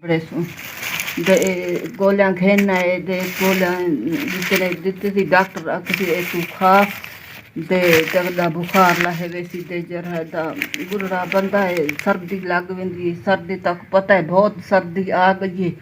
बड़े सु दे गोलियां घेना है दे गोलियां जितने दित्ती थी डॉक्टर आखदी ए तू खा दे जगदा बुखार लाहे वैसी दे जरा दा बुढ़ा बंदा है सर्दी लग वेंदी सर्दी तक पता है बहुत सर्दी आ गई है।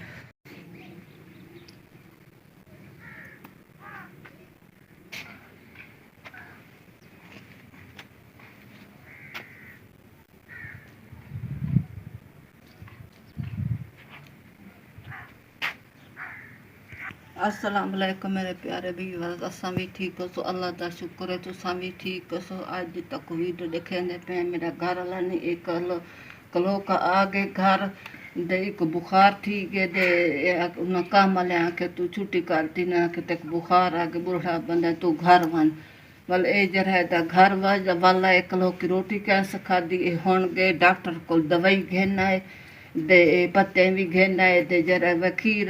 अस्सलाम वालेकुम मेरे प्यारे व्यूअर्स, असां भी ठीक हो सो अल्लाह दा शुक्र है तुसां भी ठीक हो सो। आज तक वीडियो देखेंदे पे मेरा घर वाला नहीं एक कलो का आगे घर दे एक बुखार थी गए दे उन काम वाले आके तू छुट्टी करती ना कि तक बुखार आके बुढ़ा बंदा तू घर वन वाल ए जरा दा घर वाला एक कलो की रोटी कैसे खादी हुन गए डॉक्टर को दवाई घेना है दे पत्ते भी घेना है दे जरा वखीर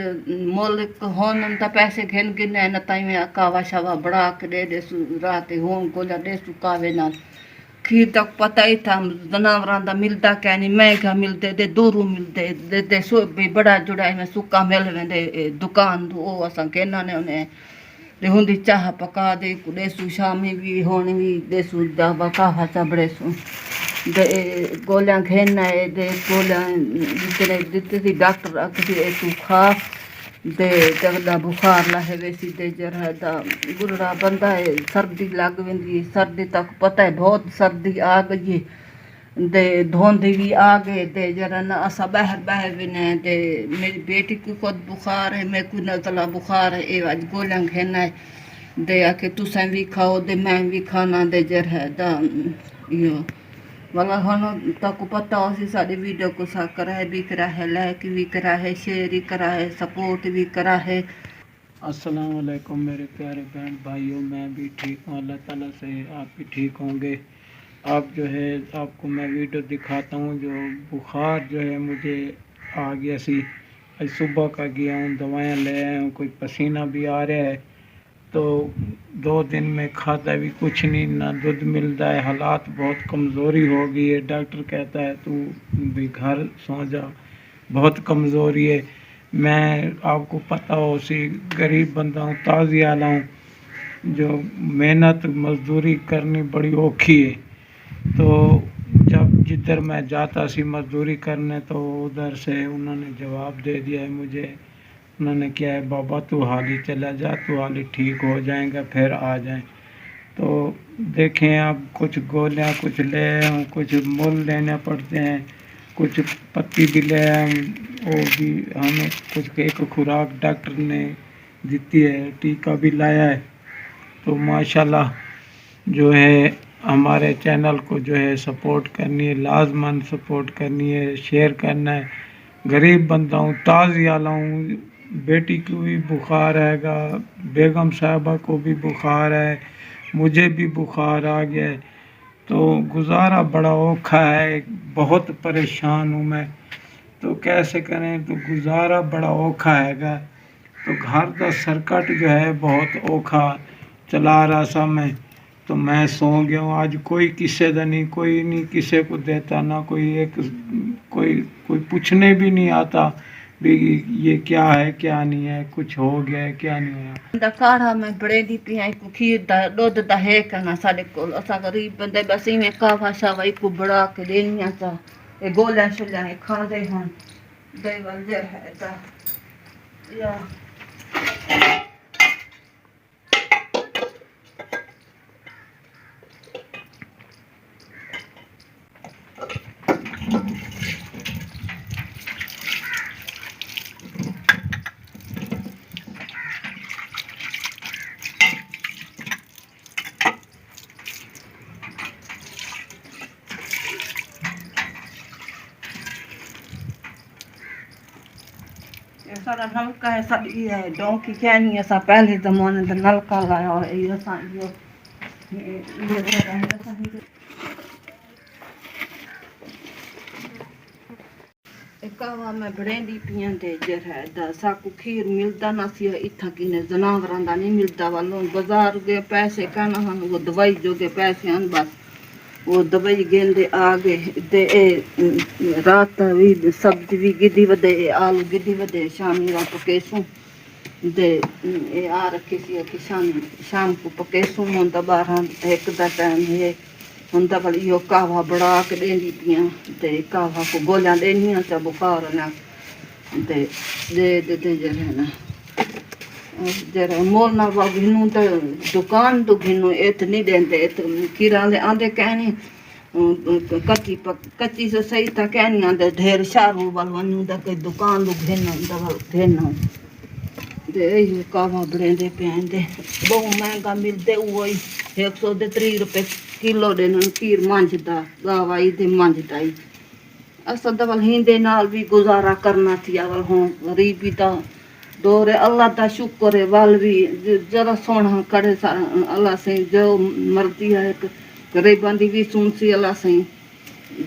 मुल्क होन त पैसे घेन गिने न ताई कावा शावा बड़ा के दे रात होन गोला दे सुकावे ना खीर तक पता ही था जानवरां दा मिलदा क्या नहीं महंगा मिलदे दे दूरू मिलदे दे सो भी बड़ा जुड़ा में सुक्का मिल वेंदे दुकान ओ असां कहना ने उन्हें दे हुंदी चाह पका दे देसू शामी भी होनी भी देसू दा कावा चा बड़े सु दे गोलियां घेना है दे गोलियां जितने दित्ती थी डॉक्टर आखदी ए तू खा दे जगदा बुखार लाहे वैसी दे जरा दा बुढ़ा बंदा है सर्दी लग वेंदी सर्दी तक पता है बहुत सर्दी आ गई है दे धोंदी भी आ गए दे जरा ना असा बाहर भी ने दे मेरी बेटी को खुद बुखार है मैं को नजला बुखार है ए आज गोलियां घेना है दे आके तुसां भी खाओ दे मैं भी खाना दे जरा दा यो वाला हम तक पता हो सारी वीडियो को सा करा है भी करा है लाइक भी करा है शेयर भी करा है सपोर्ट भी करा है। अस्सलाम वालेकुम मेरे प्यारे बहन भाइयों, मैं भी ठीक हूँ, अल्लाह ताला से आप भी ठीक होंगे। आप जो है आपको मैं वीडियो दिखाता हूँ जो बुखार जो है मुझे आ गया सी। आज सुबह का गया हूँ, दवाएं ले आया हूँ, कोई पसीना भी आ रहा है तो 2 दिन में खाता भी कुछ नहीं, ना दूध मिलता है, हालात बहुत कमज़ोरी हो गई है। डॉक्टर कहता है तू भी घर सो जा, बहुत कमज़ोरी है। मैं आपको पता हो सी गरीब बंदा हूँ, ताज़ी आला हूँ, जो मेहनत मजदूरी करनी बड़ी औखी है। तो जब जिधर मैं जाता सी मजदूरी करने तो उधर से उन्होंने जवाब दे दिया है मुझे, उन्होंने क्या है बाबा तू हाल ही चला जा, तू हाल ही ठीक हो जाएगा फिर आ जाए। तो देखें अब कुछ गोलियां कुछ ले आए, कुछ मोल लेने पड़ते हैं, कुछ पत्ती भी ले आए, वो भी हमें कुछ एक खुराक डॉक्टर ने दी है, टीका भी लाया है। तो माशाल्लाह जो है हमारे चैनल को जो है सपोर्ट करनी है, लाजमन सपोर्ट करनी है, शेयर करना है। गरीब बंदा हूँ, ताज़ी आला हूँ, बेटी को भी बुखार आएगा, बेगम साहबा को भी बुखार है, मुझे भी बुखार आ गया है। तो गुजारा बड़ा औखा है, बहुत परेशान हूँ मैं। तो कैसे करें, तो गुजारा बड़ा औखा हैगा। तो घर का सर्कट जो है बहुत औखा चला रहा सा मैं सो गया हूँ। आज कोई किसी का नहीं, कोई नहीं किसी को देता, ना कोई पूछने भी नहीं आता भी ये क्या है क्या नहीं है, कुछ हो गया है क्या नहीं हुआ। काढ़ा में बड़े दी पिया को खीर दा दूध दा है कहना साडे को असा गरीब बंदे बस में कावा शावा को बड़ा के देनिया चा ए गोला छोला खा दे हन दे वंजर है दा या सारा नलका है सब ये है डोंकी क्या नहीं ऐसा पहले जमाने में नलका लाया और ये सा कावा में बड़ेंदी पियां दे जर है दा साकू खीर मिलदा ना सी इथा किने जनावरां दा नहीं मिलदा वालों बाजार गए पैसे कहना हम वो दवाई जो के पैसे हन बस वो दवाई गेंदे आ गए ते रात भी सब्जी भी गिद्धी वधे आलू गिद्धी वधे शामी रा पकेसूं ते आ रखी सी कि शाम को पकेसूं हुंदा 12-1 दा टाइम है हुंदा भली इहो कावा बड़ा के ॾेंदी पियां ते कावा को गोलियां ॾेनी आ त बुखार न ते दे जरे न जरा मोल ना घिनू तो दुकान तो घिनू एत नहीं देंदे एत किराले आंदे कहनी कच्ची से सही था कहनी आंदे ढेर शारू वाल वनू दा कोई दुकान तो घिनू दे ये कावा बड़ेंदे पेंदे बहु महंगा मिलदे वही 130 रुपए किलो देन खीर मंझदा गावाई दे मंझदाई असा दवल हिंदे नाल भी गुजारा करना थी अवल हों गरीबी दा दौर अल्लाह दा शुक्र है वाल भी जरा सोना करे अल्लाह से जो मर्जी है गरीबां दी भी सुनसी अल्लाह से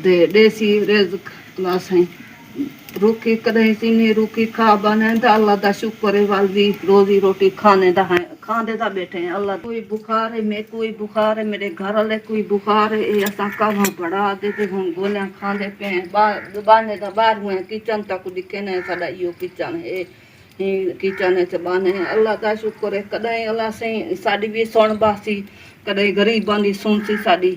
दे देसी रिज़्क अल्लाह से रूखी कदे सीनी रूखी खा बने दा अल्लाह दा शुक्र है वाल भी रोजी रोटी खाने दा है खांदे दा बैठे हैं अल्लाह कोई बुखार है मैं कोई बुखार है मेरे घर वाले कोई बुखार है ये असा कावा बड़ा देते हम गोलियां खांदे पे बाने दा बाहर हुए किचन तक दिखे ने साडा इयो किचन है किचन च बाने अल्लाह दा शुक्र है कदे अल्लाह से साडी भी सुन बासी कदे गरीबां दी सुनसी साडी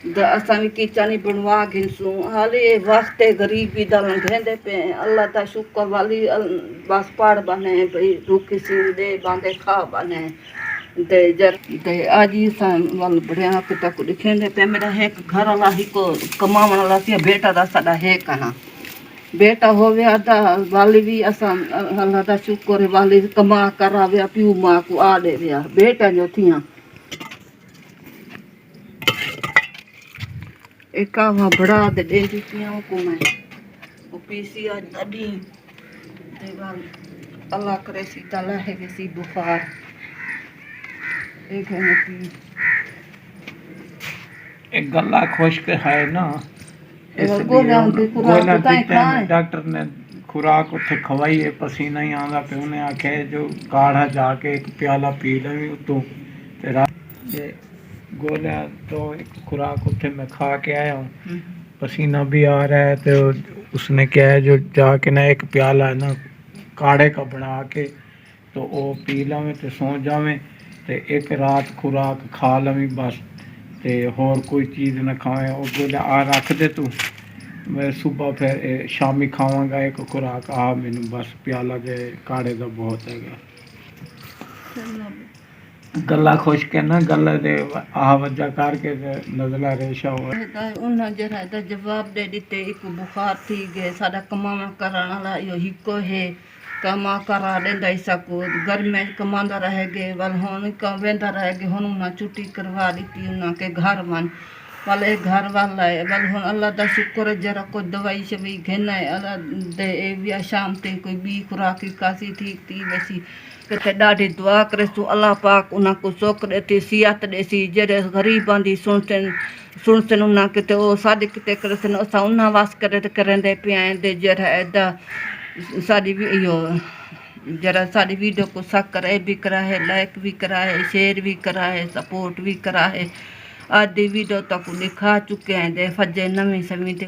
असा भी किचन ही बनवा घिनसूं हाले वास्ते गरीबी दा लंघेंदे पे अल्लाह दा शुक्र वाली बस पाड़ बने भई रूखी सी दे बांदे खा बने दे आज ही वाल बड़िया के तक दिखेंदे पे मेरा एक घर वाला ही को कमावण वाला सी बेटा दा साडा है कना बेटा होवे आदा वाली भी असा अल्लाह दा शुक्र है वाली कमा करावे प्यू मां को आ दे बेटा जो थिया एक कावा बड़ा दे देंदी पियां को मैं वो पीसी आज ॾाढी ते वाल अल्लाह करे सीता लाहे के सी बुखार एक है पी एक गला खुश्क है ना डॉक्टर ने खुराक उत्थे खवाई है पसीना ही आंदा पे उन्हें आखे जो काढ़ा जाके एक प्याला पी लेवी उतों ते रात गोलियां तो एक खुराक उत्थे मैं खा के आया हूँ पसीना भी आ रहा है तो उसने क्या है जो जाके ना एक प्याला है ना काढ़े का बना के तो वो पी लवें तो सो जावें तो एक रात खुराक खा लवी बस ते होर कोई चीज़ ना खाएं और बोले आ रख दे तू मैं सुबह फिर शामी खावांगा एक खुराक आ मैनू बस प्याला दे काढ़े का बहुत है गला खुश के ना गला दे आ वजह करके नजला रेशा हुआ उन्हें जरा दा जवाब दे दिते एक बुखार थी गए साडा कमावा करन वाला यो हिको है कमा करा देंदा इसको घर में कमांदा रह गए वाल होन का वेंदा रह गए होन ना छुट्टी करवा दी उना के घर मान वाले घर वाला है वाल होन अल्लाह दा शुक्र है जरा को दवाई शवी घेना है अल्लाह दे ए भी शाम ते कोई बी खुराकी कासी ठीक थी वैसी ते ॾाढी दुआ करे सो अल्लाह पाक उना को शौक़ देती सियात देसी जड़े गरीबां दी सुनसन उना के ते ओ सादी किते करसन असा उना वास करे ते करंदे पिया दे जरा एदा साडी भी यो जरा साडी वीडियो को सब्सक्राइब भी करा है लाइक भी करा है शेयर भी करा है सपोर्ट भी करा है आज दी वीडियो तक दिखा चुके हैं दे फजे नवी समी